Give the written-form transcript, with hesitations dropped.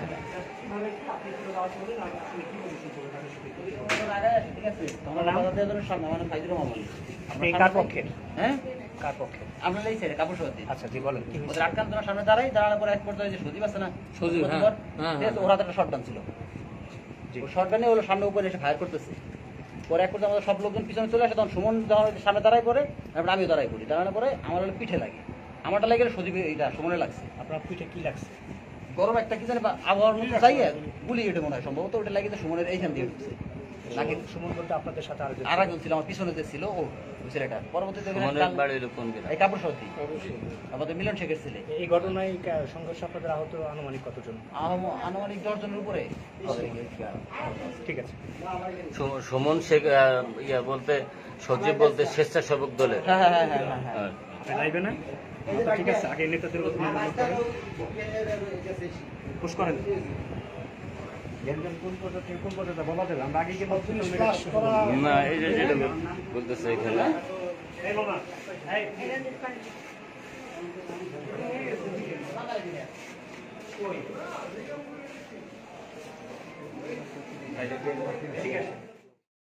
আচ্ছা আপনি কার পক্ষের? হ্যাঁ কার পক্ষে? আমরা এই সাইডে কাপড় সহ দিই। আচ্ছা জি বলেন কি হয়েছে? ওদের আটকান তোমার সামনে দাঁড়ানোর পরে এক পর্যায়ে যে সজীব আছে না, সজীব, হ্যাঁ, প্রথমবার, হ্যাঁ, ঠিক আছে, ওর হাতে একটা শটগান ছিল। জি। ও শটগানে ওর সামনে উপরে এসে ফায়ার করতেছে। পরে এক পর্যায়ে আমাদের সব লোকজন পিছনে চলে আসে, তখন সুমন যখন সামনে দাঁড়ায় পড়ে, তারপরে আমিও দাঁড়াই পড়ি। দাঁড়ানোর পরে আমার হলো পিঠে লাগে, আমারটা লেগে সজীব এইটা সুমনে লাগছে। আপনার পিঠে কি লাগছে? গরম একটা কি জানি বা আবহাওয়ার মতো চাইয়ে গুলি এটা মনে হয় সম্ভবত ওটা লাগিয়ে সুমনের এইখান দিয়ে ঢুকছে নাকি। সুমন বলতে আপনাদের সাথে আরেকজন আর একজন ছিল আমার পিছনে যে ছিল ও ওই ছেলেটা। পরবর্তীতে সুমনের বাড়ি হলো কোন গ্রাম? এই কাপড় সত্যি আমাদের মিলন শেখের ছেলে। এই ঘটনায় সংঘর্ষ আপনাদের আহত আনুমানিক কতজন? আনুমানিক 10 জনের উপরে হবে। ঠিক আছে। সুমন শেখ ইয়া বলতে সজীব বলতে স্বেচ্ছাসেবক দলের। হ্যাঁ হ্যাঁ হ্যাঁ হ্যাঁ হ্যাঁ। হ্যাঁ। আপনি লাইবে না? আচ্ছা, ঠিক আছে, আগে নেতাদের অধীনে পুশ করেন। কোন পর্যন্ত বলা যাবে? আমরা আগে গিয়ে না এই যে যেটা বলতেছে এখানে ঠিক আছে।